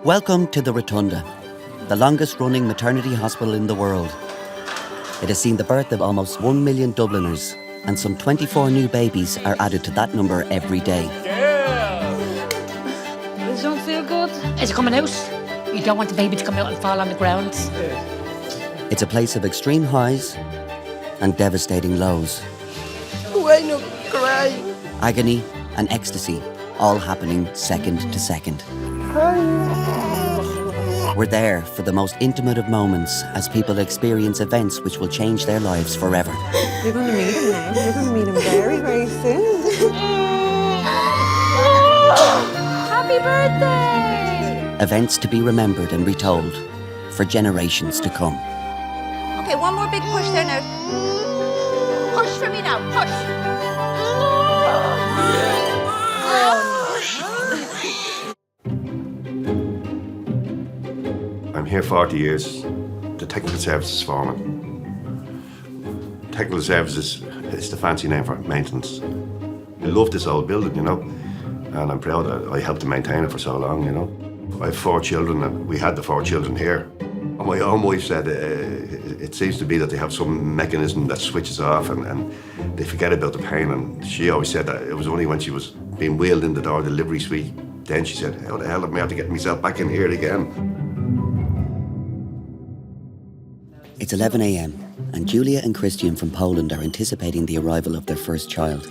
Welcome to the Rotunda, the longest-running maternity hospital in the world. It has seen the birth of almost 1 million Dubliners, and some 24 new babies are added to that number every day. This don't feel good. Is it coming out? You don't want the baby to come out and fall on the ground. It's a place of extreme highs and devastating lows. Why not cry? Agony and ecstasy, all happening second to second. We're there for the most intimate of moments as people experience events which will change their lives forever. You're going to meet him now. You're going to meet him very, very soon. Happy birthday! Events to be remembered and retold for generations to come. Okay, one more big push there now. Push for me now, push. I'm here 40 years, the technical services foreman. Technical services is the fancy name for maintenance. I love this old building, you know, and I'm proud that I helped to maintain it for so long, you know. I have 4 children, and we had the 4 children here. And my own wife said it seems to be that they have some mechanism that switches off and they forget about the pain. And she always said that it was only when she was being wheeled in the door of the delivery suite, then she said, how the hell am I have to get myself back in here again? It's 11 a.m. and Julia and Christian from Poland are anticipating the arrival of their first child.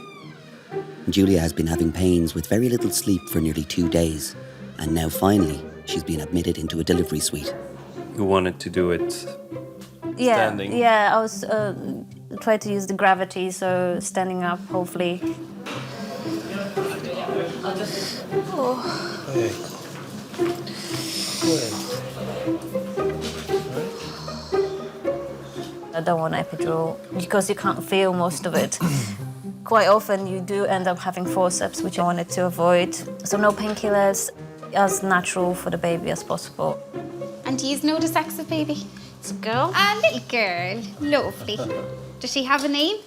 Julia has been having pains with very little sleep for nearly 2 days, and now finally she's been admitted into a delivery suite. You wanted to do it standing? Yeah, I was trying to use the gravity, so standing up, hopefully. I'll just... Okay. I don't want epidural because you can't feel most of it. Quite often you do end up having forceps, which I wanted to avoid. So no painkillers, as natural for the baby as possible. And do you know the sex of baby? It's a girl. A little girl. Lovely. Does she have a name?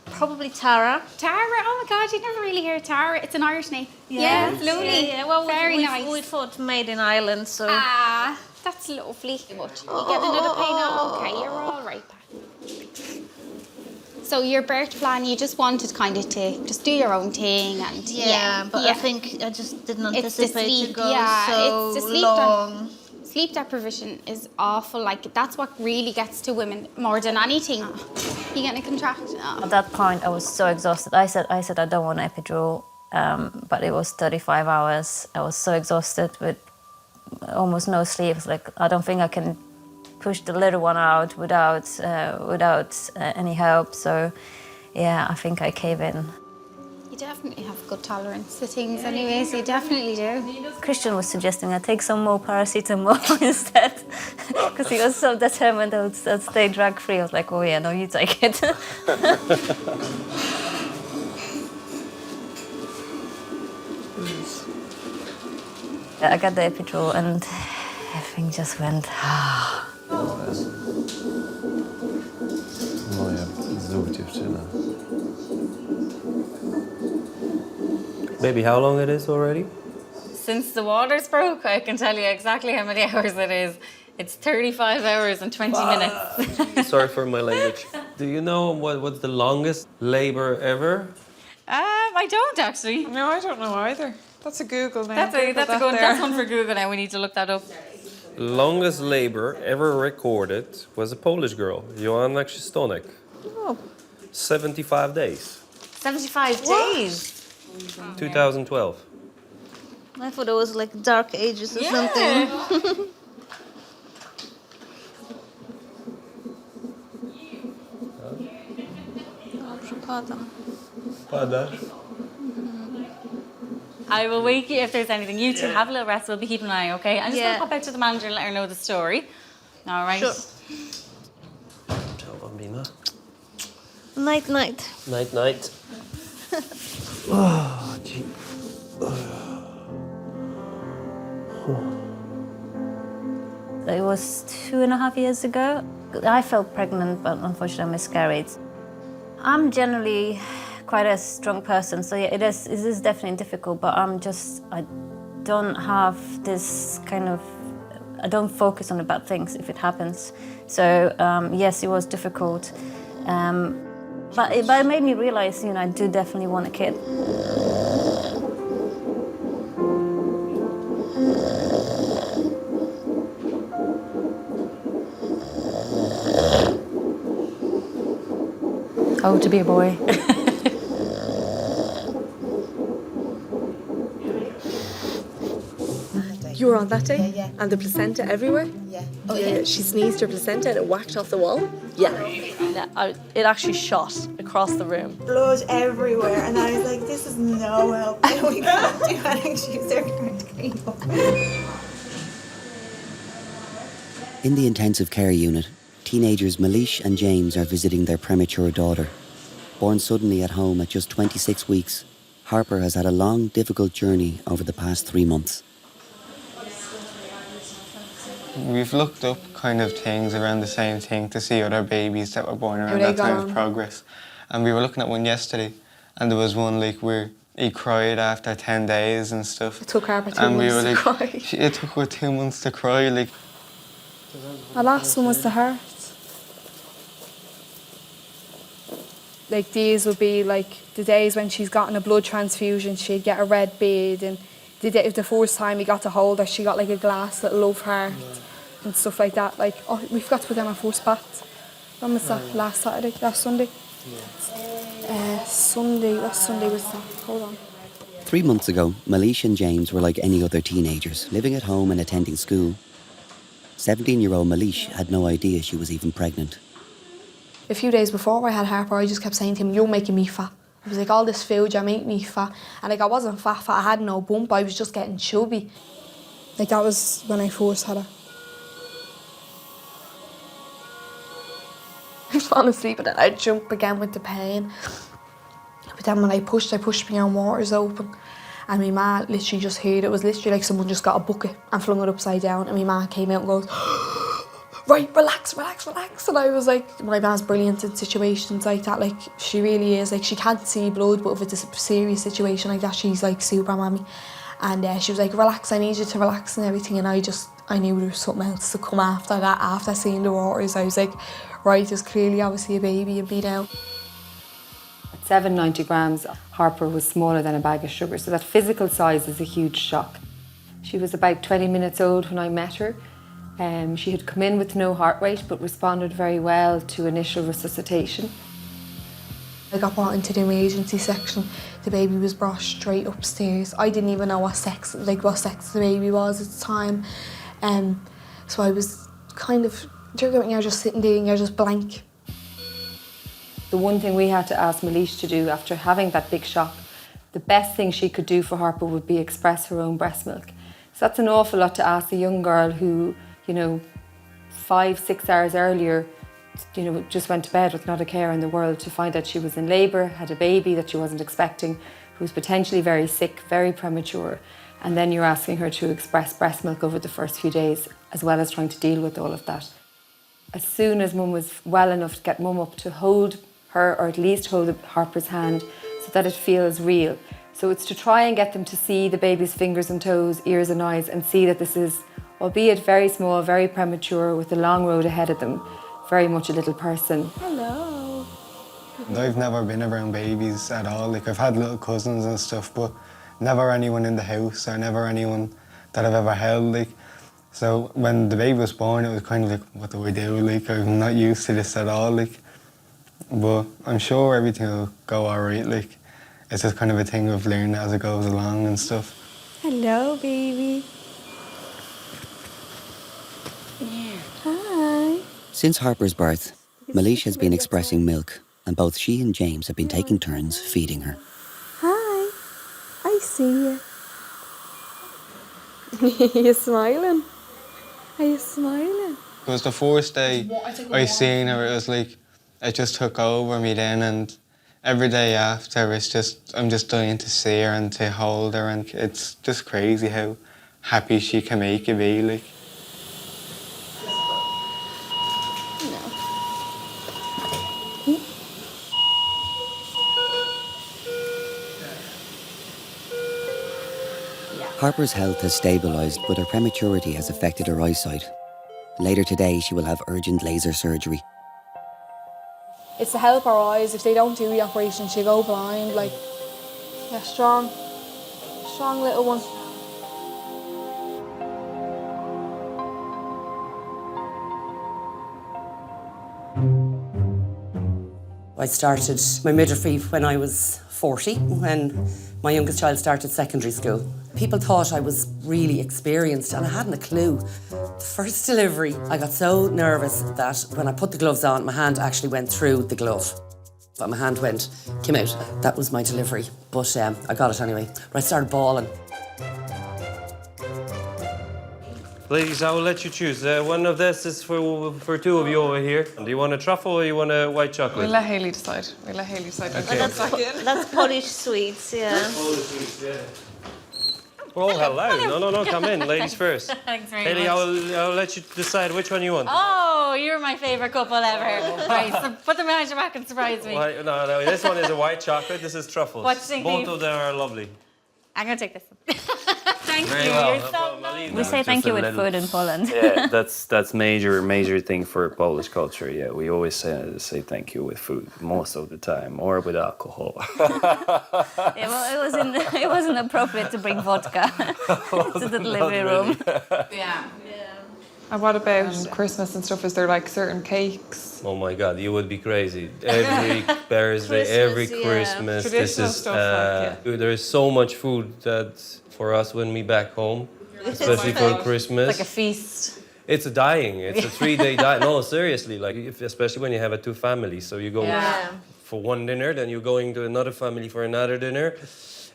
Probably Tara. Tara? Oh my God, you never really hear Tara. It's an Irish name. Yeah, it's lovely. Yeah. Well, very nice. We thought made in Ireland, so... Ah, that's lovely. You get another pain now? Okay, you're all right back. So your birth plan, you just wanted kind of to just do your own thing and I think I just didn't anticipate to go so it's the sleep long. Sleep deprivation is awful. Like that's what really gets to women more than anything. You getting a contract? At that point, I was so exhausted. I said I don't want epidural, but it was 35 hours. I was so exhausted with almost no sleep. It's like I don't think I can push the little one out without any help. So, yeah, I think I cave in. You definitely have good tolerance to things anyways, you definitely do. Christian was suggesting I take some more paracetamol instead, because he was so determined I would stay drug-free. I was like, oh yeah, no, you take it. I got the epidural and everything just went, Moja znów dziewczyna. Baby, how long it is already? Since the waters broke, I can tell you exactly how many hours it is. It's 35 hours and 20 minutes. Sorry for my language. Do you know what's the longest labor ever? I don't actually. No, I don't know either. That's a Google now. That's one for Google now. We need to look that up. Longest labor ever recorded was a Polish girl, Joanna Krzysztonek. oh, 75 days. 75 days. 2012. I thought it was like dark ages or something. Padasz? I will wake you if there's anything. You two have a little rest. We'll be keeping an eye, okay? I'm just going Yeah. to pop out to the manager and let her know the story. All right? Sure. Ciao, bambina. Night, night. Night, night. Oh, gee. It was 2.5 years ago. I felt pregnant, but unfortunately I miscarried. I'm generally quite a strong person, so yeah, it is definitely difficult, but I don't have this kind of I don't focus on the bad things if it happens. So yes, it was difficult. But it made me realize, I do definitely want a kid. Oh, to be a boy. You were on that day? Yeah. And the placenta everywhere? Yeah. Oh, yeah. She sneezed her placenta and it whacked off the wall? Yeah, it actually shot across the room. Blood everywhere, and I was like, this is no help. We can't do anything. She's there going to clean up. In the intensive care unit, teenagers Malish and James are visiting their premature daughter. Born suddenly at home at just 26 weeks, Harper has had a long, difficult journey over the past 3 months. We've looked up kind of things around the same thing to see other babies that were born around that time of progress. And we were looking at one yesterday, and there was one like where he cried after 10 days and stuff. It took Harper 2 months to cry. It took her 2 months to cry, like. The last one was the heart. Like these would be like the days when she's gotten a blood transfusion, she'd get a red bead, and the first time we got to hold her, she got like a glass little love heart and stuff like that. Like, oh, we forgot to put down our first bath. When was that? Last Saturday? Last Sunday? Sunday. What Sunday was that? Hold on. 3 months ago, Malish and James were like any other teenagers, living at home and attending school. 17-year-old Malish had no idea she was even pregnant. A few days before I had Harper, I just kept saying to him, you're making me fat. I was like, all this food, you make me fat. And like, I wasn't fat, I had no bump, I was just getting chubby. Like, that was when I first had her. I fall asleep and then I'd jump again with the pain. But then when I pushed my own waters open. And my ma literally just heard it. It was literally like someone just got a bucket and flung it upside down. And my ma came out and goes, right, relax. And I was like, my ma's brilliant in situations like that. Like, she really is. Like, she can't see blood, but if it's a serious situation like that, she's like super mammy. And she was like, relax, I need you to relax and everything. And I knew there was something else to come after that. After seeing the waters, I was like, right, there's clearly obviously a baby in me now. At 790 grams, Harper was smaller than a bag of sugar, so that physical size is a huge shock. She was about 20 minutes old when I met her. She had come in with no heart rate, but responded very well to initial resuscitation. I got brought into the emergency section. The baby was brought straight upstairs. I didn't even know what sex the baby was at the time. So I was kind of, you're just sitting there and you're just blank. The one thing we had to ask Malish to do after having that big shock, the best thing she could do for Harper would be express her own breast milk. So that's an awful lot to ask a young girl who, 5-6 hours earlier, just went to bed with not a care in the world, to find out she was in labour, had a baby that she wasn't expecting, who was potentially very sick, very premature, and then you're asking her to express breast milk over the first few days, as well as trying to deal with all of that. As soon as Mum was well enough to get Mum up to hold her, or at least hold Harper's hand, so that it feels real. So it's to try and get them to see the baby's fingers and toes, ears and eyes, and see that this is, albeit very small, very premature, with a long road ahead of them, very much a little person. Hello. I've never been around babies at all. Like, I've had little cousins and stuff, but never anyone in the house, or never anyone that I've ever held. Like, so when the baby was born, it was kind of like, what do I do? Like, I'm not used to this at all. Like, but I'm sure everything will go all right. Like, it's just kind of a thing of learning as it goes along and stuff. Hello, baby. Hi. Since Harper's birth, Malish has been expressing milk, and both she and James have been taking turns feeding her. Hi. I see you. Are you smiling? Are you smiling? It was the first day I seen her, it was like, it just took over me then, and every day after, I'm just dying to see her and to hold her, and it's just crazy how happy she can make you be, like. Harper's health has stabilised, but her prematurity has affected her eyesight. Later today, she will have urgent laser surgery. It's to help her eyes. If they don't do the operation, she'll go blind. Like, yeah, strong little one. I started my midwifery when I was 40, when my youngest child started secondary school. People thought I was really experienced and I hadn't a clue. The first delivery, I got so nervous that when I put the gloves on, my hand actually went through the glove. But my hand came out. That was my delivery, but I got it anyway. But I started bawling. Ladies, I will let you choose. One of this is for two of you over here. Do you want a truffle or you want a white chocolate? We'll let Hayley decide. Okay. That's Polish sweets, yeah. Polish sweets, yeah. Oh, hello. No, come in. Ladies first. Thanks very Hayley, much. I'll let you decide which one you want. Oh, you're my favourite couple ever. Right, so put them behind your back and surprise me. No, this one is a white chocolate, this is truffles. What do you think, Both Eve? of them are lovely. I'm going to take this one. Thank Very you. well. You're so nice. We say thank you with food in Poland. Yeah, that's major thing for Polish culture. Yeah, we always say thank you with food most of the time, or with alcohol. Yeah, well, it wasn't appropriate to bring vodka to the delivery room. Yeah. And what about Christmas and stuff? Is there like certain cakes? Oh my God, you would be crazy. Every birthday, every Christmas, this Traditional is. stuff, There is so much food that for us when we back home, especially for Christmas, Like a feast. it's a dying. It's a 3-day diet. No, seriously, like especially when you have 2 families. So you go for one dinner, then you're going to another family for another dinner.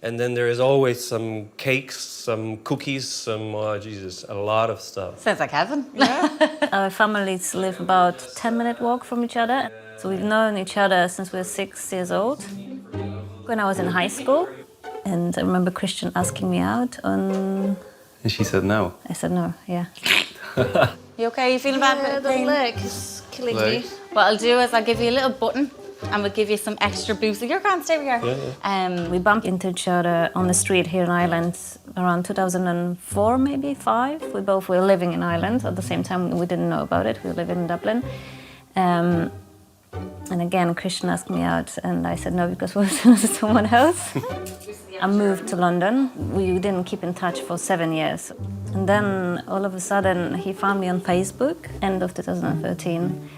And then there is always some cakes, some cookies, some, a lot of stuff. Sounds like heaven. Our families live about 10-minute walk from each other. So we've known each other since we were 6 years old. When I was in high school, and I remember Christian asking me out on... And she said no. I said no, yeah. You okay? You feeling bad? Yeah, the leg is killing me. What I'll do is I'll give you a little button and we'll give you some extra boost. So you're going to stay over here. We bumped into each other on the street here in Ireland around 2004, maybe 5. We both were living in Ireland at the same time. We didn't know about it. We were living in Dublin. And again, Christian asked me out and I said no because we were with someone else. I moved to London. We didn't keep in touch for 7 years. And then all of a sudden he found me on Facebook, end of 2013.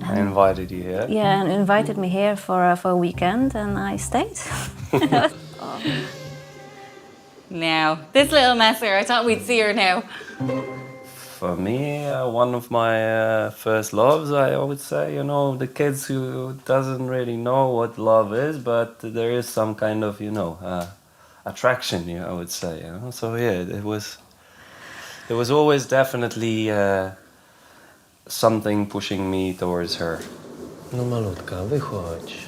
I invited you here. Yeah, and invited me here for a weekend, and I stayed. Now, this little mess here, I thought we'd see her now. For me, one of my first loves, I would say, the kids who doesn't really know what love is, but there is some kind of, attraction, I would say. So yeah, it was always definitely something pushing me towards her. No malutka, wychodź.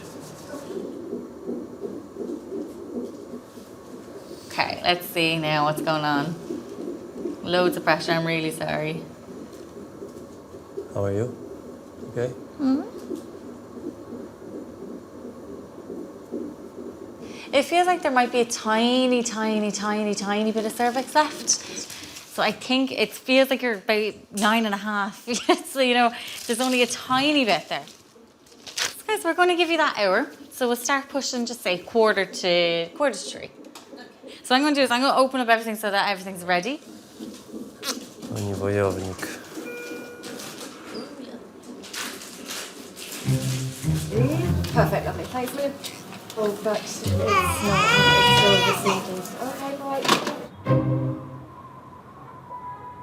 Okay, let's see now what's going on. Loads of pressure, I'm really sorry. How are you? Okay? It feels like there might be a tiny bit of cervix left. So I think it feels like you're about 9.5. So, there's only a tiny bit there. Okay, so we're going to give you that hour. So we'll start pushing, just say quarter to 3. So what I'm going to do is I'm going to open up everything so that everything's ready. Pani wojownik. Perfect, lovely. Thanks, Liv. Oh, but it's still the symptoms. Okay, bye.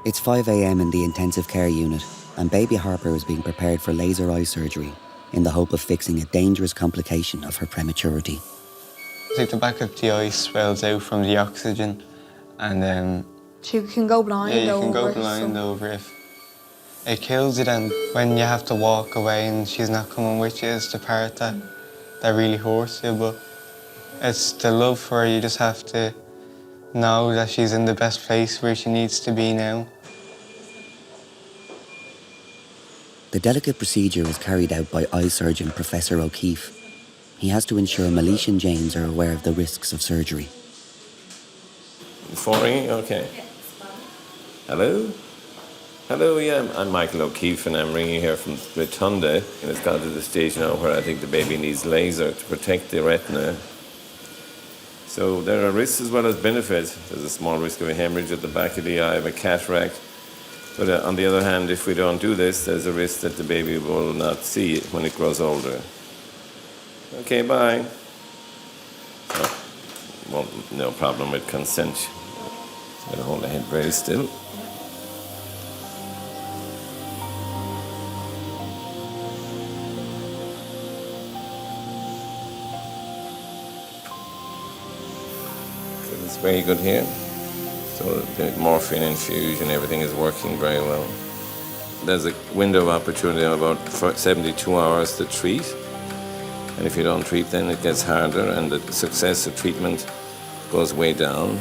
It's 5 a.m. in the intensive care unit, and baby Harper is being prepared for laser eye surgery in the hope of fixing a dangerous complication of her prematurity. Like the back of the eye swells out from the oxygen, and then She can go blind over. you can go blind over if it kills you. Then when you have to walk away and she's not coming with you, is the part that really hurts you. But it's the love for her. You just have to know that she's in the best place where she needs to be now. The delicate procedure is carried out by eye surgeon Professor O'Keefe. He has to ensure Malish and James are aware of the risks of surgery. 4E? Okay. Hello? Hello, yeah, I'm Michael O'Keefe and I'm ringing here from Rotunda. And it's got to the stage now where I think the baby needs laser to protect the retina. So there are risks as well as benefits. There's a small risk of a hemorrhage at the back of the eye, of a cataract. But on the other hand, if we don't do this, there's a risk that the baby will not see it when it grows older. Okay, bye. Oh, well, no problem with consent. Gotta hold the head very still. So it's very good here. So the morphine infusion, everything is working very well. There's a window of opportunity of about 72 hours to treat. And if you don't treat, then it gets harder and the success of treatment goes way down.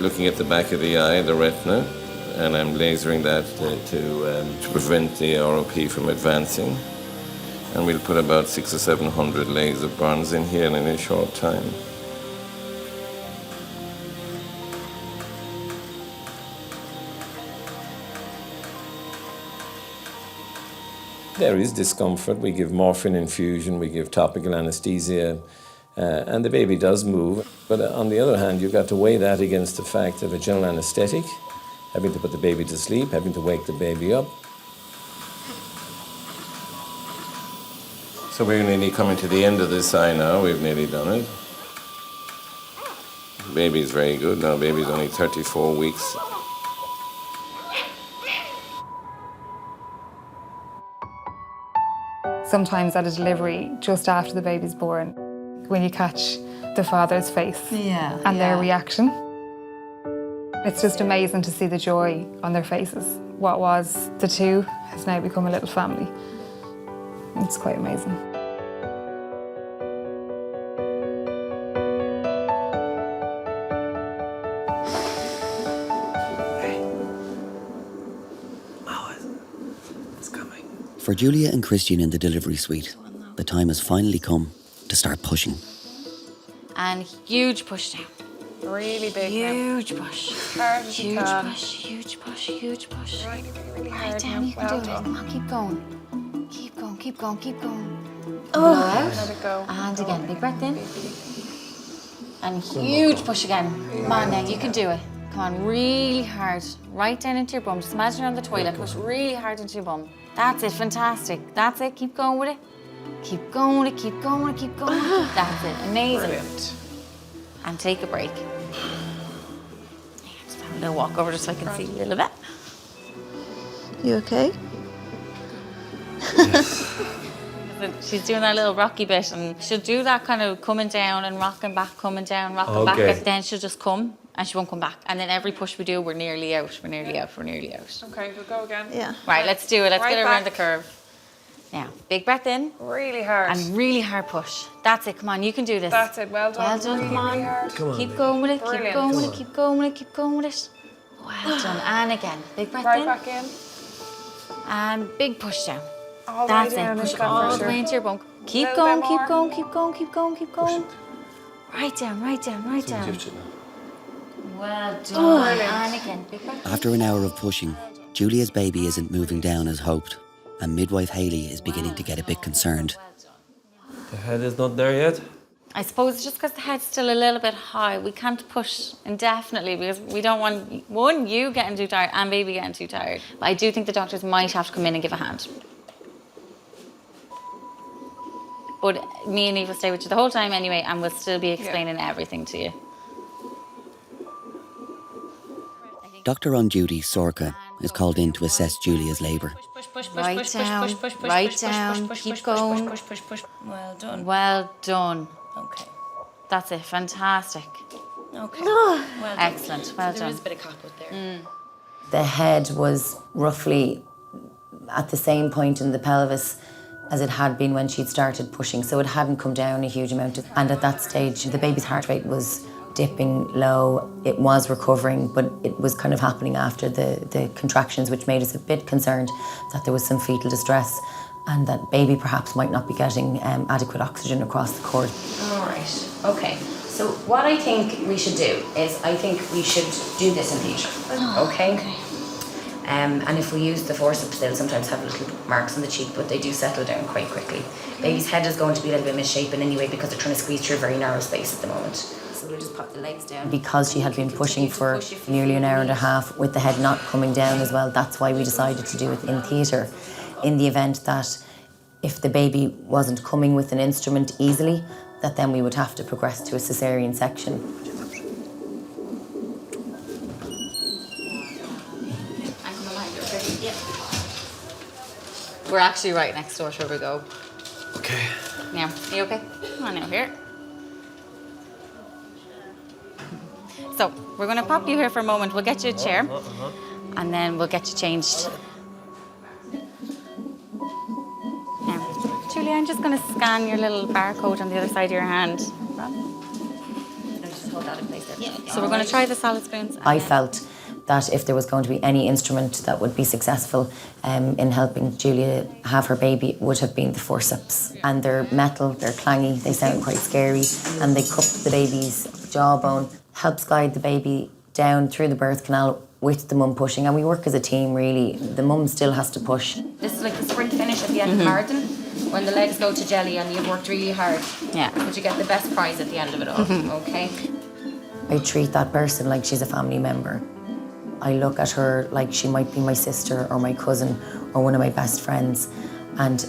Looking at the back of the eye, the retina, and I'm lasering that to prevent the ROP from advancing. And we'll put about 600 or 700 layers of bronze in here in a short time. There is discomfort. We give morphine infusion, we give topical anesthesia, and the baby does move. But on the other hand, you've got to weigh that against the fact of a general anesthetic, having to put the baby to sleep, having to wake the baby up. So we're nearly coming to the end of this eye now. We've nearly done it. The baby's very good now. Baby's only 34 weeks. Sometimes at a delivery, just after the baby's born, when you catch the father's face and their reaction, it's just amazing to see the joy on their faces. What was the two has now become a little family. It's quite amazing. For Julia and Christian in the delivery suite, the time has finally come to start pushing. And huge push down. Really big. Huge push. Huge push, huge push, huge push. Right down, you can do it. Come on, keep going. Keep going, keep going, keep going. Blow out. Let it go. And again, big breath in. And huge push again. Come on now, you can do it. Come on, really hard. Right down into your bum. Just imagine you're on the toilet. Push really hard into your bum. That's it, fantastic. That's it, keep going with it. Keep going with it, keep going with it, keep going with it. That's it, amazing. Brilliant. And take a break. Just have a little walk over just so I can see a little bit. You okay? She's doing that little rocky bit and she'll do that kind of coming down and rocking back, coming down, rocking back. But then she'll just come and she won't come back. And then every push we do, we're nearly out, we're nearly out, we're nearly out. Okay, we'll go again. Yeah. Right, let's do it. Let's Right get her back. around the curve. Now, big breath in. Really hard. And really hard push. That's it, come on, you can do this. That's it, well done. Well done, really, come on. really hard. Come on. Keep going with it, keep Brilliant. going with it, keep going with it, keep going with it. Well done. And again, big breath Right in. back in. And big push down. All the That's way down it, push into that all the pressure. way into your bunk. Keep Little going, bit keep more. going, keep going, keep going, keep going. Right down, right down, right down. Well done. And again, big breath in. After an hour of pushing, Julia's baby isn't moving down as hoped, and midwife Hayley is beginning to get a bit concerned. The head is not there yet? I suppose it's just because the head's still a little bit high. We can't push indefinitely because we don't want, one, you getting too tired and baby getting too tired. But I do think the doctors might have to come in and give a hand. But me and Eve will stay with you the whole time anyway and we'll still be explaining everything to you. Dr. on duty, Sorka, is called in to assess Julia's labour. Right down, right down, keep going. Well done. Well done. Okay. That's it, fantastic. Okay. Well done. Excellent, well There done. is a bit of cop out there. The head was roughly at the same point in the pelvis as it had been when she'd started pushing, so it hadn't come down a huge amount. And at that stage, the baby's heart rate was dipping low. It was recovering, but it was kind of happening after the contractions, which made us a bit concerned that there was some fetal distress. and that baby perhaps might not be getting adequate oxygen across the cord. All right, okay. So what I think we should do is I think we should do this in theatre, okay? And if we use the forceps, they'll sometimes have little marks on the cheek, but they do settle down quite quickly. Baby's head is going to be a little bit misshapen anyway because they're trying to squeeze through a very narrow space at the moment. So we'll just pop the legs down. Because she had been pushing for nearly an hour and a half with the head not coming down as well, that's why we decided to do it in theatre. In the event that if the baby wasn't coming with an instrument easily, that then we would have to progress to a cesarean section. We're actually right next door to where we go. Okay. Now, are you okay? Come on out here. So, we're going to pop you here for a moment. We'll get you a chair, and then we'll get you changed. Now, Julia, I'm just going to scan your little barcode on the other side of your hand. Just hold that in place there. So we're going to try the salad spoons. I felt that if there was going to be any instrument that would be successful in helping Julia have her baby, it would have been the forceps. And they're metal, they're clangy, they sound quite scary, and they cup the baby's jawbone, helps guide the baby down through the birth canal with the mum pushing. And we work as a team, really. The mum still has to push. This is like the sprint finish at the end of the marathon, when the legs go to jelly and you've worked really hard. Yeah. But you get the best prize at the end of it all, okay? I treat that person like she's a family member. I look at her like she might be my sister or my cousin or one of my best friends. And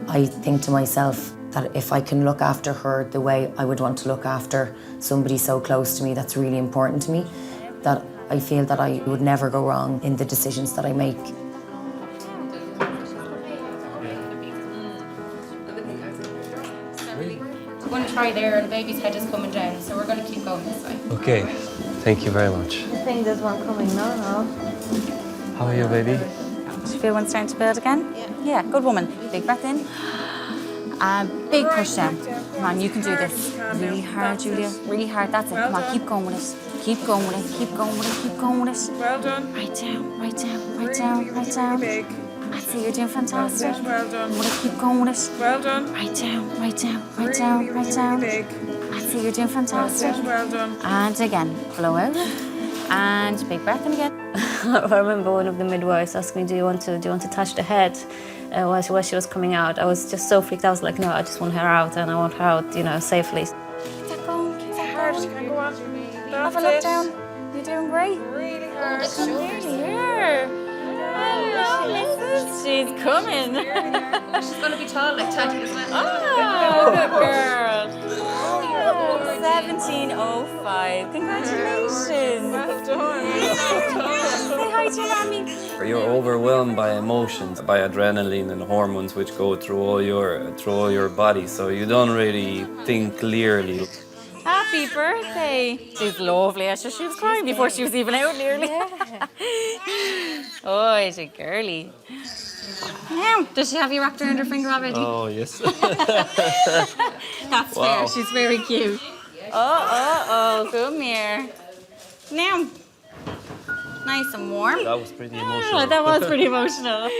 I think to myself that if I can look after her the way I would want to look after somebody so close to me that's really important to me, that I feel that I would never go wrong in the decisions that I make. We're going to try there, and the baby's head is coming down, so we're going to keep going this way. Okay, thank you very much. I think there's one coming now. How are you, baby? Do you feel one starting to build again? Yeah, good woman. Big breath in. Big push down. Come on, you can do this. Really hard, Julia. Really hard. That's it. Come on, keep going with it. Keep going with it. Keep going with it. Keep going with it. Well done. Right down, right down, right down, right down. Big. That's it. You're doing fantastic. Well done. I'm gonna keep going with it. Well done. Right down, right down, right down, right down. Big. That's it. You're doing fantastic. Well done. And again, blow out. And big breath in again. I remember one of the midwives asked me, do you want to touch the head while she was coming out? I was just so freaked. I was like, no, I just want her out, and I want her out, safely. Keep that going, keep that Hard, going. you can go on. Have a look down. You're doing great. Really hard. Here. Hello, Mrs. She's coming. She's going to be tall like Tati as well. Oh, good girl. Oh, 1705. Congratulations. Well done. Say hi to your mommy. You're overwhelmed by emotions, by adrenaline and hormones which go through all your body, so you don't really think clearly. Happy birthday. She's lovely. She was crying before she was even out nearly. Oh, she's a girly. Now, does she have you wrapped around her finger already? Oh, yes. That's Wow. fair. She's very cute. Oh, come here. Now. Nice and warm. That was pretty emotional. Oh, that was pretty emotional.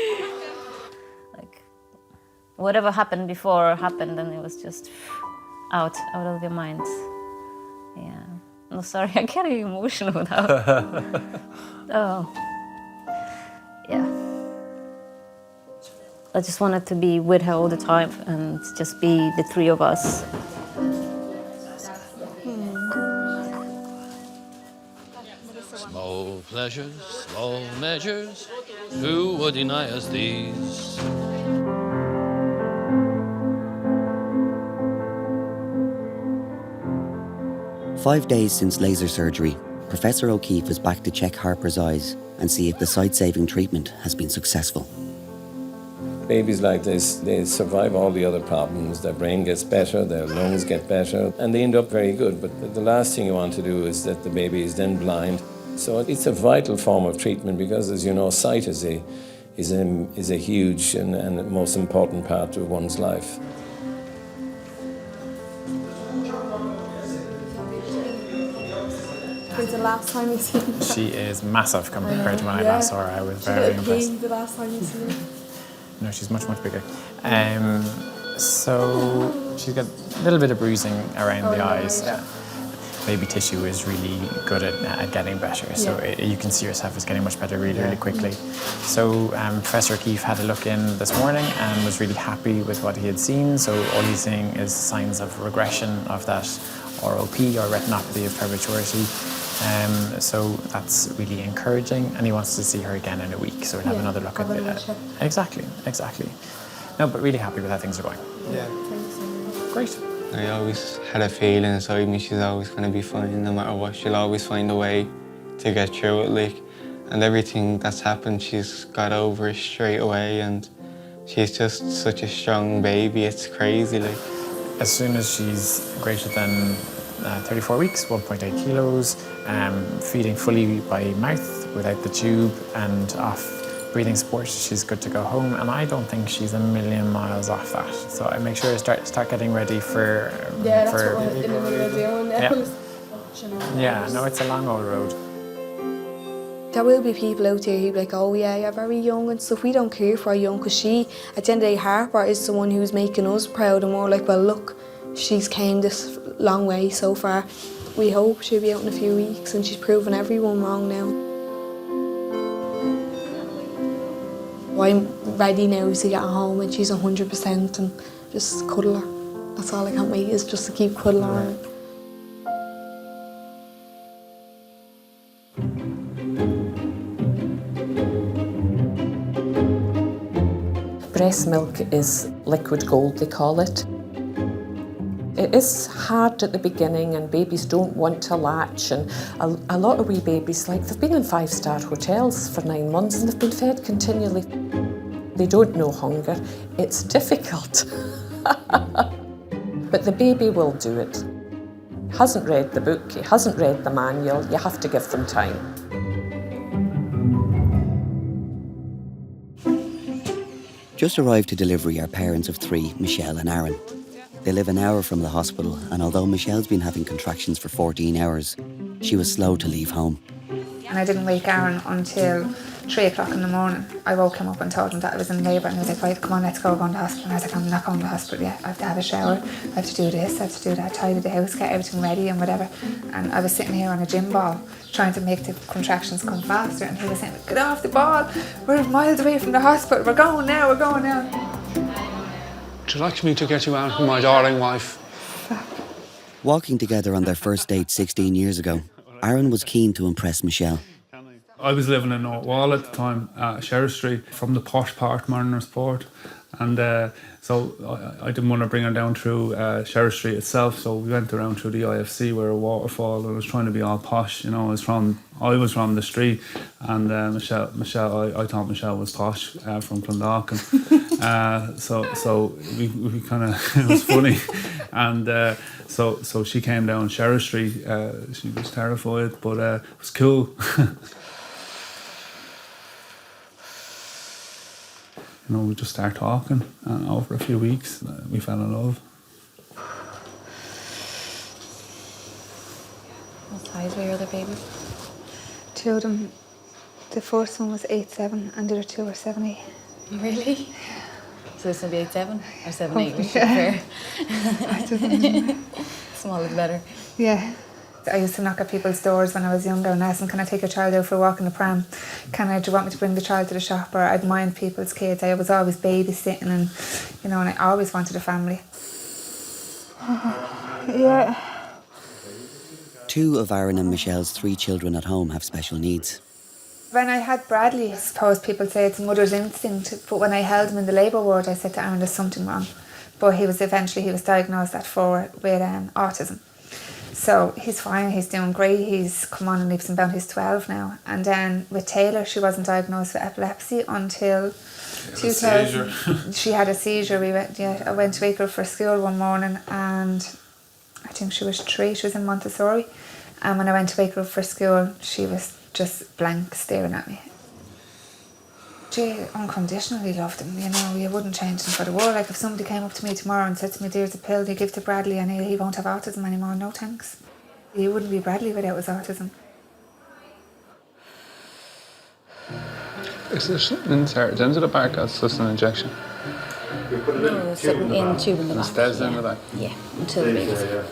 Whatever happened before happened, and it was just out of your minds. Yeah. No, sorry, I get emotional now. Oh. Yeah. I just wanted to be with her all the time and just be the three of us. Small pleasures, small measures, who would deny us these? "5 days since laser surgery, Professor O'Keefe is back to check Harper's eyes and see if the sight-saving treatment has been successful. Babies like this, they survive all the other problems. Their brain gets better, their lungs get better, and they end up very good. But the last thing you want to do is that the baby is then blind. So it's a vital form of treatment because, as you know, sight is a huge and most important part of one's life. Was the last time you seen her? She is massive compared to when I last saw her. I was very impressed. The last time you seen her? No, she's much, much bigger. So she's got a little bit of bruising around the eyes. Baby tissue is really good at getting better, so you can see yourself is getting much better really quickly. So Professor O'Keefe had a look in this morning and was really happy with what he had seen. So all he's seeing is signs of regression of that ROP, or retinopathy of prematurity. So that's really encouraging, and he wants to see her again in a week, so we'll have another look at it. Exactly. No, but really happy with how things are going. Yeah. Great. I always had a feeling inside me she's always going to be fine, no matter what. She'll always find a way to get through it, like. And everything that's happened, she's got over it straight away, and she's just such a strong baby. It's crazy, like. As soon as she's greater than 34 weeks, 1.8 kilos, feeding fully by mouth without the tube and off breathing support, she's good to go home, and I don't think she's a million miles off that. So I make sure to start getting ready for... That's what we're in the middle of doing now. Yeah, no, it's a long old road. There will be people out there who'll be like, oh yeah, you're very young and stuff. We don't care for her young, because she, at the end of the day, Harper is the one who's making us proud, and we're like, well look, she's came this long way so far. We hope she'll be out in a few weeks, and she's proven everyone wrong now. I'm ready now to get home and she's 100% and just cuddle her. That's all I can't wait, is just to keep cuddling her. Breast milk is liquid gold, they call it. It is hard at the beginning, and babies don't want to latch, and a lot of wee babies, like, they've been in 5-star hotels for 9 months and they've been fed continually. They don't know hunger. It's difficult. But the baby will do it. He hasn't read the book, he hasn't read the manual, you have to give them time. Just arrived to delivery are parents of 3, Michelle and Aaron. They live an hour from the hospital, and although Michelle's been having contractions for 14 hours, she was slow to leave home. And I didn't wake Aaron until 3 o'clock in the morning. I woke him up and told him that I was in labour, and he was like, right, come on, let's go to the hospital. And I was like, I'm not going to the hospital yet. I have to have a shower, I have to do this, I have to do that, tidy the house, get everything ready and whatever. And I was sitting here on a gym ball trying to make the contractions come faster, and he was saying, get off the ball, we're miles away from the hospital, we're going now. Would you like me to get you out with my darling wife? Walking together on their first date 16 years ago, Aaron was keen to impress Michelle. I was living in North Wall at the time, Sheriff Street, from the posh part, Mariners Port. And so I didn't want to bring her down through Sheriff Street itself, so we went around through the IFC where a waterfall, and I was trying to be all posh, you know. I was from the street, and Michelle, I thought Michelle was posh from Clondalkin. So we kind of, it was funny. And so she came down Sheriff Street. She was terrified, but it was cool. You know, we just started talking, and over a few weeks, we fell in love. What size were your other babies? 2 of them, the first one was 8'7", and the other 2 were 7'8". Really? So it's going to be 8'7" or 7'8", which is Yeah. fair. I don't know. Smaller is better. Yeah. I used to knock at people's doors when I was younger and ask them, can I take your child out for a walk in the pram? Do you want me to bring the child to the shop? Or I'd mind people's kids. I was always babysitting, and, you know, and I always wanted a family. Yeah. 2 of Aaron and Michelle's 3 children at home have special needs. When I had Bradley, I suppose people say it's a mother's instinct, but when I held him in the labour ward, I said to Aaron, there's something wrong. But he was diagnosed at 4 with autism. So he's fine, he's doing great, he's come on and leaps and bounds, he's 12 now. And then with Taylor, she wasn't diagnosed with epilepsy until 2000. She had a seizure. I went to wake her up for school one morning, and I think she was 3, she was in Montessori. And when I went to wake her up for school, she was just blank staring at me. She unconditionally loved him, you know, you wouldn't change him for the world. Like if somebody came up to me tomorrow and said to me, there's a pill you give to Bradley and he won't have autism anymore, no thanks. He wouldn't be Bradley without his autism. Is there something inserted into the back? That's just an injection. No, sitting in tube in the back. Stairs in the back. Yeah, until the baby's here.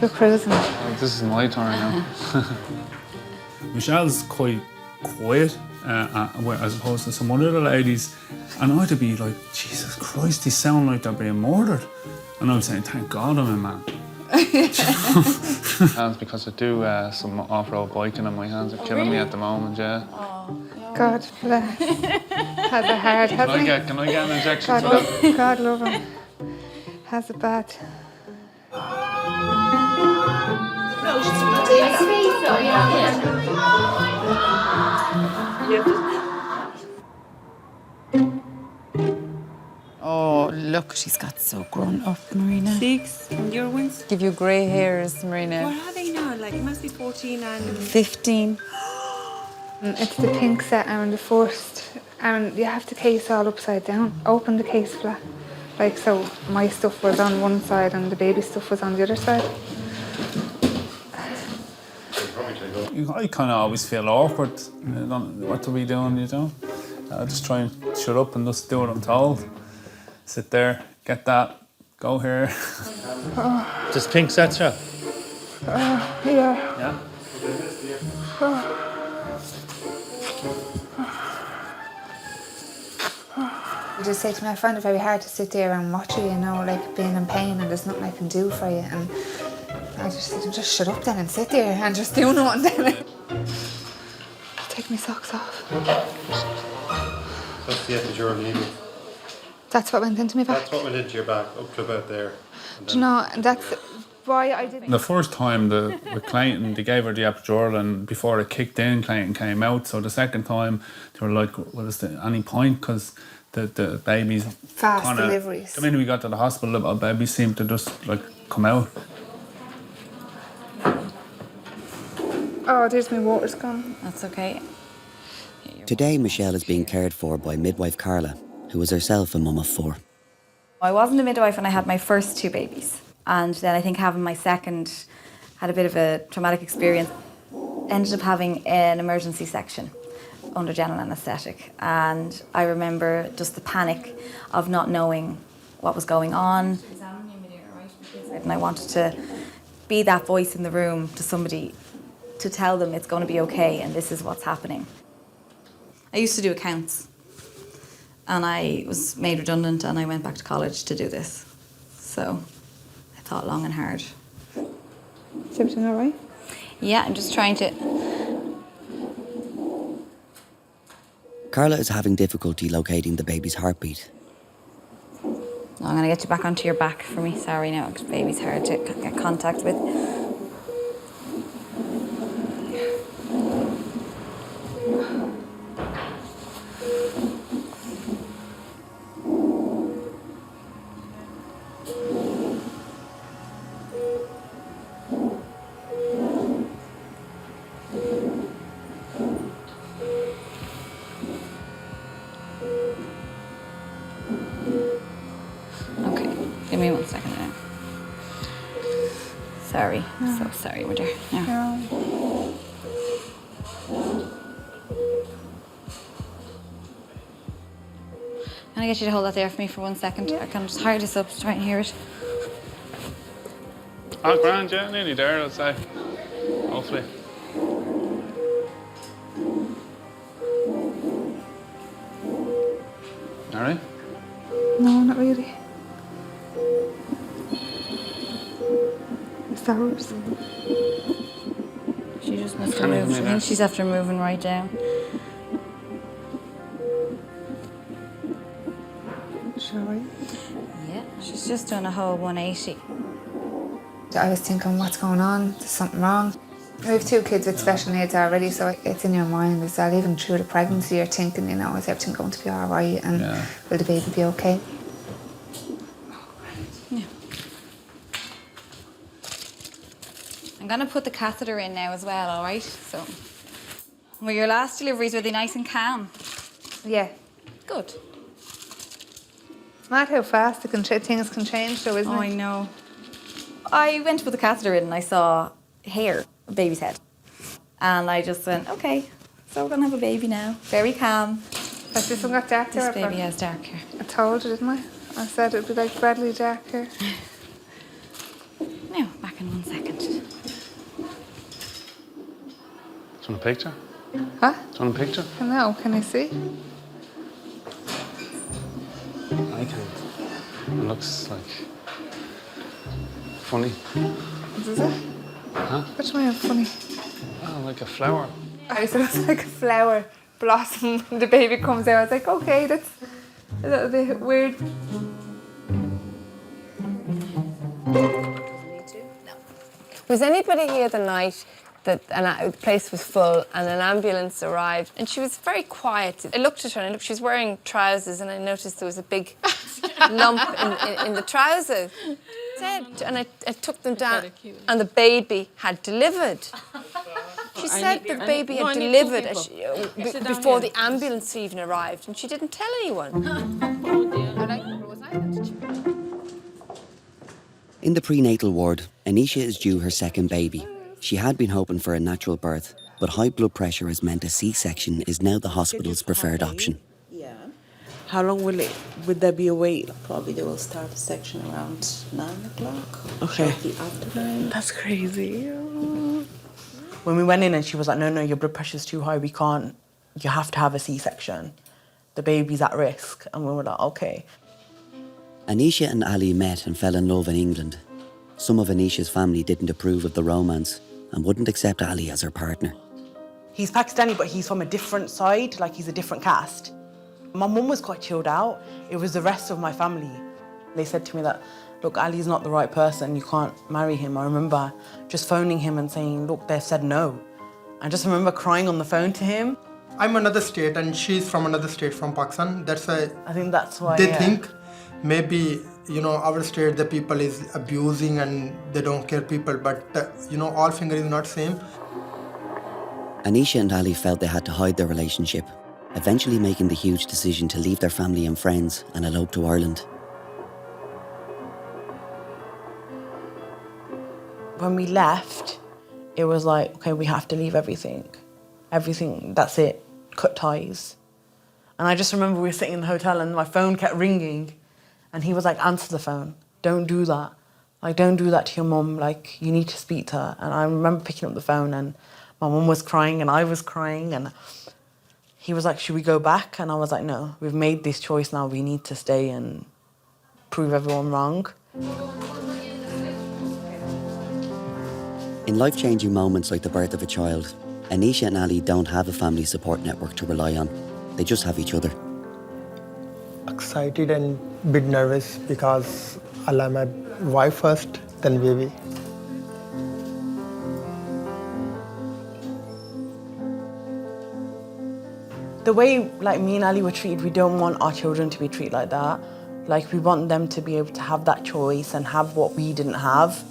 We're cruising. Oh, this is my turn now. Michelle's quite quiet, as opposed to some other ladies. And I'd be like, Jesus Christ, they sound like they're being murdered. And I'm saying, thank God I'm a man. Hands, because I do some off-road biking and my hands are killing me at the moment, yeah. God bless. Has it hard, hasn't he? Can I get an injection for that? God love him. Has it bad. Oh, look, she's got so grown up, Marina. 6, and your ones? Give you grey hairs, Marina. What are they now? Like, it must be 14 and... 15. It's the pink set and the first, and you have the case all upside down. Open the case flat. Like, so my stuff was on one side and the baby stuff was on the other side. I kind of always feel awkward. What are we doing, you know? I just try and shut up and just do what I'm told. Sit there, get that, go here. Just pink sets, yeah? Yeah. Yeah? You just say to me, I find it very hard to sit there and watch you, you know, like being in pain and there's nothing I can do for you. And I just shut up then and sit there and just do nothing then. Take my socks off. That's the epidural needle. That's what went into my back. That's what went into your back, up to about there. Do you know, that's why I didn't... The first time with Clayton, they gave her the epidural, and before it kicked in, Clayton came out. So the second time, they were like, well, is there any point? Because the babies... Fast kinda, deliveries. The minute we got to the hospital, the babies seemed to just, like, come out. Oh, there's my water's gone. That's okay. Today, Michelle is being cared for by midwife Carla, who was herself a mum of 4. I wasn't a midwife when I had my first 2 babies. And then I think having my second had a bit of a traumatic experience. Ended up having an emergency section under general anaesthetic. And I remember just the panic of not knowing what was going on. And I wanted to be that voice in the room to somebody to tell them it's going to be okay and this is what's happening. I used to do accounts and I was made redundant and I went back to college to do this. So I thought long and hard. Is everything all right? Yeah, I'm just trying to... Carla is having difficulty locating the baby's heartbeat. I'm going to get you back onto your back for me. Sorry now, because baby's hard to get contact with. Give me 1 second now. Sorry, so sorry, my dear. No. Can I get you to hold that there for me for 1 second? I can just hire this up to try and hear it. Oh, grand, yeah, nearly there, I'd say. Hopefully. All right? No, not really. It's ours. She just must have moved. I think she's after moving right down. Shall we? Yeah, she's just doing a whole 180. I was thinking, what's going on? There's something wrong. I have 2 kids with special needs already, so it's in your mind as well. Even through the pregnancy, you're thinking, you know, is everything going to be all right? And will the baby be okay? Yeah. I'm going to put the catheter in now as well, all right? So, were your last deliveries, were they nice and calm? Yeah. Good. It's mad how fast things can change, though, isn't it? I know. I went to put the catheter in and I saw hair, a baby's head. And I just went, okay, so we're going to have a baby now. Very calm. Has this one got darker? This baby has dark hair. I told you, didn't I? I said it would be like Bradley darker. No, back in 1 second. Do you want a picture? Huh? Do you want a picture? No, can I see? I can't. It looks like funny. Does it? Huh? What do you mean funny? Oh, like a flower. I said it's like a flower blossom. The baby comes out. I was like, okay, that's a little bit weird. Was anybody here the night that the place was full and an ambulance arrived? And she was very quiet. I looked at her and she was wearing trousers and I noticed there was a big lump in the trousers. And I took them down and the baby had delivered. She said the baby had delivered before the ambulance even arrived and she didn't tell anyone. In the prenatal ward, Anisha is due her second baby. She had been hoping for a natural birth, but high blood pressure has meant a C-section is now the hospital's preferred option. Yeah. How long would there be a wait? Probably they will start the section around 9 o'clock. Okay. Shortly after 9. That's crazy. When we went in and she was like, no, your blood pressure's too high, we can't, you have to have a C-section. The baby's at risk. And we were like, okay. Anisha and Ali met and fell in love in England. Some of Anisha's family didn't approve of the romance and wouldn't accept Ali as her partner. He's Pakistani, but he's from a different side, like he's a different caste. My mum was quite chilled out. It was the rest of my family. They said to me that, look, Ali's not the right person, you can't marry him. I remember just phoning him and saying, look, they've said no. I just remember crying on the phone to him. I'm another state and she's from another state, from Pakistan. That's why I think that's why they think maybe, our state, the people is abusing and they don't care people, but, all finger is not same. Anisha and Ali felt they had to hide their relationship, eventually making the huge decision to leave their family and friends and elope to Ireland. When we left, it was like, okay, we have to leave everything. Everything, that's it, cut ties. And I just remember we were sitting in the hotel and my phone kept ringing and he was like, answer the phone, don't do that. Like, don't do that to your mum, like, you need to speak to her. And I remember picking up the phone and my mum was crying and I was crying and he was like, should we go back? And I was like, no, we've made this choice now, we need to stay and prove everyone wrong. In life-changing moments like the birth of a child, Anisha and Ali don't have a family support network to rely on. They just have each other. Excited and a bit nervous because I'll have my wife first, then baby. The way me and Ali were treated, we don't want our children to be treated like that. Like, we want them to be able to have that choice and have what we didn't have.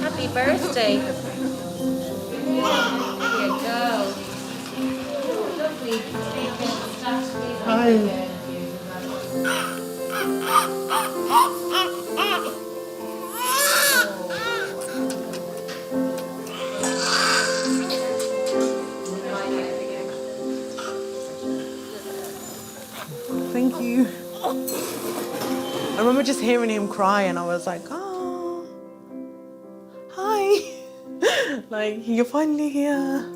Happy birthday. Here you go. Lovely. Hi. Thank you. I remember just hearing him cry and I was like, oh, hi. Like, you're finally here.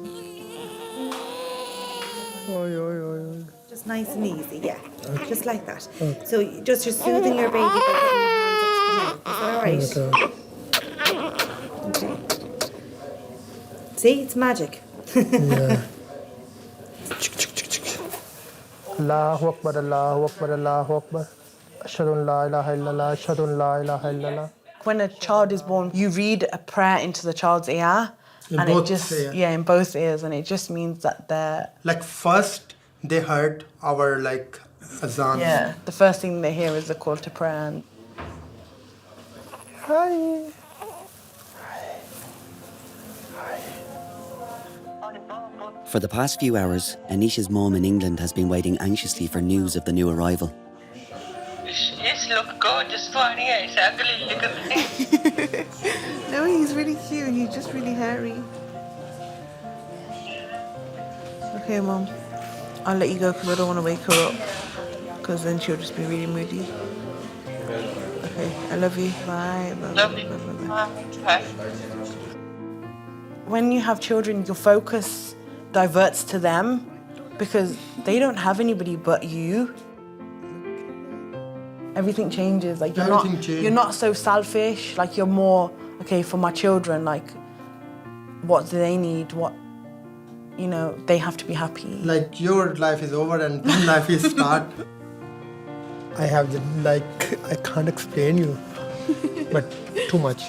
Just nice and easy, yeah. Okay. Just like that. Okay. So you're soothing your baby by putting your hands up to the mouth. Is that all right? Okay. See, it's magic. Yeah. Allahu Akbar, Allahu Akbar, Allahu Akbar. Ashhadu la ilaha illallah, ashhadu la ilaha illallah. When a child is born, you read a prayer into the child's ear. In and both it just, ears. yeah, in both ears. And it just means that they're... First, they heard our, azan. Yeah, the first thing they hear is the call to prayer. And hi. For the past few hours, Anisha's mum in England has been waiting anxiously for news of the new arrival. Yes, just look gorgeous 28, ugly little thing. No, he's really cute. He's just really hairy. Okay, Mum. I'll let you go because I don't want to wake her up. Because then she'll just be really moody. Okay, I love you. Bye. Bye. Love you. Bye. When you have children, your focus diverts to them because they don't have anybody but you. Everything changes. Like you're not so selfish. Like you're more, okay, for my children, like what do they need? What, you know, they have to be happy. Like your life is over and their life is start. I have just, like, I can't explain you, but too much.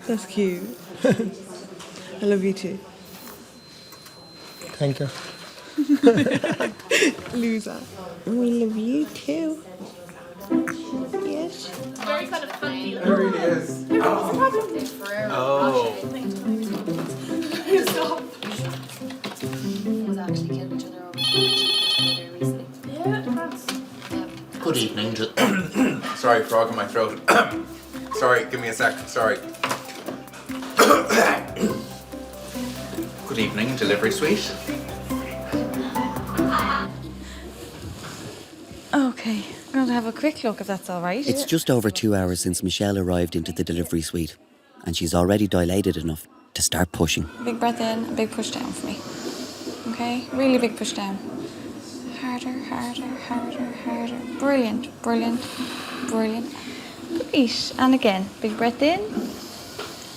That's cute. I love you too. Thank you. Loser. We love you too. Yes. Very kind of funny. It really is. Oh. Stop. Was actually killed each other over recently. Yeah, Good evening. Sorry, frog in my throat. Sorry, give me a sec. Sorry. Good evening, delivery suite. Okay, I'm going to have a quick look if that's all right. It's just over 2 hours since Michelle arrived into the delivery suite, and she's already dilated enough to start pushing. Big breath in, a big push down for me. Okay, really big push down. Harder, harder, harder, harder. Brilliant, brilliant, brilliant. Great. And again, big breath in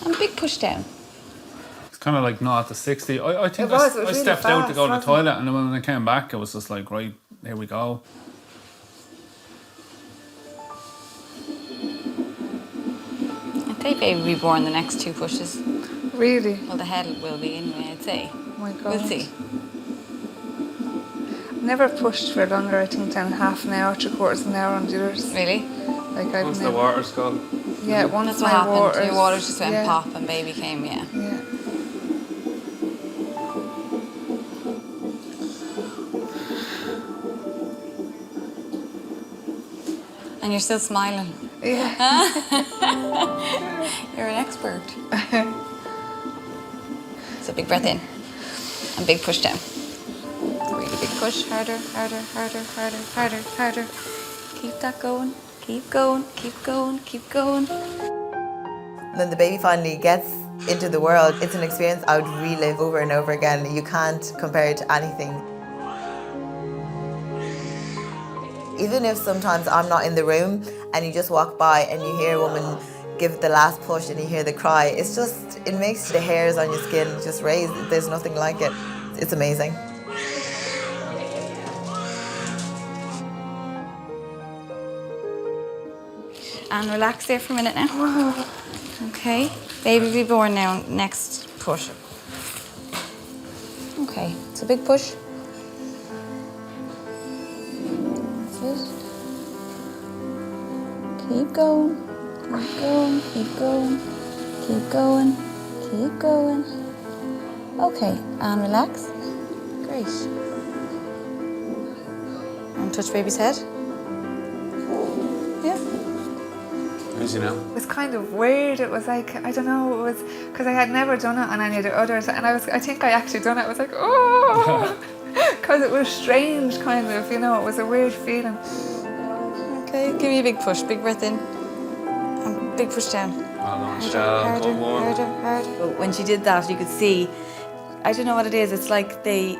and big push down. It's kind of like 0 to 60. I think It was I really stepped out to fast, go to the wasn't it? toilet, and then when I came back, it was just like, right, here we go. I'd say baby will be born the next 2 pushes. Really? Well, the head will be anyway, I'd say. Oh my God. We'll see. Never pushed for longer, I think, than half an hour, 3/4 of an hour on the others. Really? Like I've Once the never... water's gone. Yeah, once That's what my happened. waters... Your waters just went yeah. pop and baby came, yeah. Yeah. And you're still smiling. Yeah. You're an expert. So big breath in and big push down. Really big push, harder, harder, harder, harder, harder, harder. Keep that going, keep going, keep going, keep going. When the baby finally gets into the world, it's an experience I would relive over and over again. You can't compare it to anything. Even if sometimes I'm not in the room and you just walk by and you hear a woman give the last push and you hear the cry, it's just, it makes the hairs on your skin just raise. There's nothing like it. It's amazing. And relax there for a minute now. Okay, baby will be born now, next push. Okay, it's a big push. That's it. Keep going, keep going, keep going, keep going, keep going. Okay, and relax. Great. And touch baby's head. Yeah. As you know. It was kind of weird. It was like, I don't know, it was because I had never done it on any of the others, and I think I actually done it. I was like, oh, because it was strange, kind of, you know, it was a weird feeling. Okay, give me a big push, big breath in, and big push down. Harder, harder, harder. When she did that, you could see, I don't know what it is, it's like they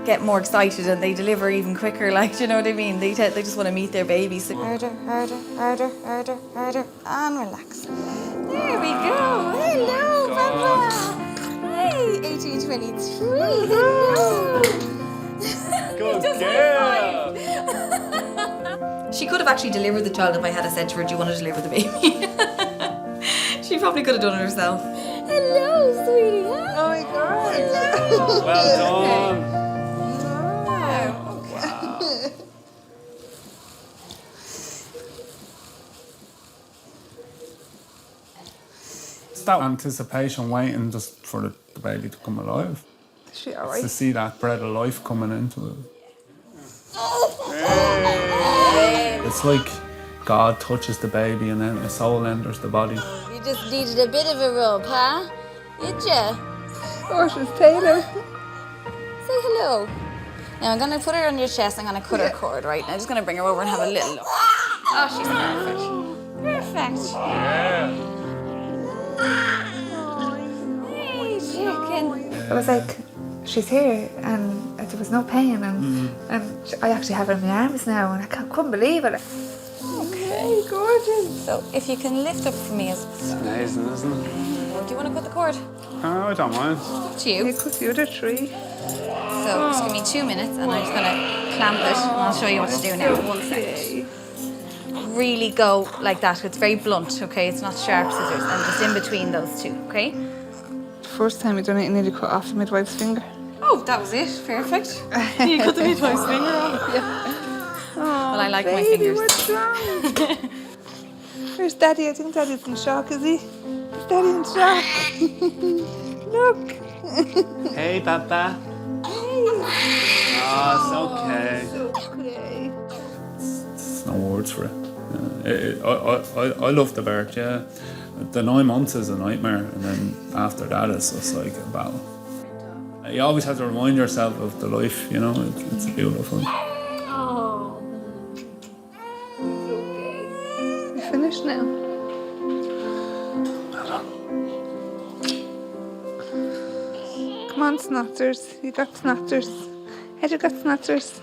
get more excited and they deliver even quicker, like, do you know what I mean? They just want to meet their baby. So harder, harder, harder, harder, harder, and relax. There we go. Hello, Papa. Hey, 1823. Hello. Good girl. She could have actually delivered the child if I had said to her, do you want to deliver the baby? She probably could have done it herself. Hello, sweetie. Oh my God. Hello. Well done. It's that anticipation, waiting just for the baby to come alive. Is she all right? To see that breath of life coming into it. It's like God touches the baby and then the soul enters the body. You just needed a bit of a rub, huh? Did ya? Oh, she's Taylor. Say hello. Now I'm gonna put her on your chest. I'm gonna cut her cord, right? I'm just gonna bring her over and have a little look. Oh, she's perfect. Perfect. Yeah. Hey, chicken. I was like, she's here, and there was no pain, and I actually have her in my arms now, and I couldn't believe it. Okay, gorgeous. So if you can lift up for me as... It's amazing, isn't it? Do you want to cut the cord? Oh, I don't mind. Up to you. You cut the other three. So just give me 2 minutes and I'm just gonna clamp it and I'll show you what to do now. 1 second. Really go like that. It's very blunt, okay? It's not sharp scissors, and just in between those two, okay? The first time you done it, you nearly cut off the midwife's finger. Oh, that was it. Perfect. You cut the midwife's finger off. Yeah. Well, I like my fingers. What's wrong? Where's Daddy? I think Daddy's in shock, is he? Is Daddy in shock? Look. Hey, Papa. Oh, it's okay. It's okay. There's no words for it. I love the birth, yeah. The 9 months is a nightmare, and then after that it's just like a battle. You always have to remind yourself of the life, you know, it's beautiful. Oh. It's okay. You finished now? Come on, Snotters. You got Snotters. Had you got Snotters?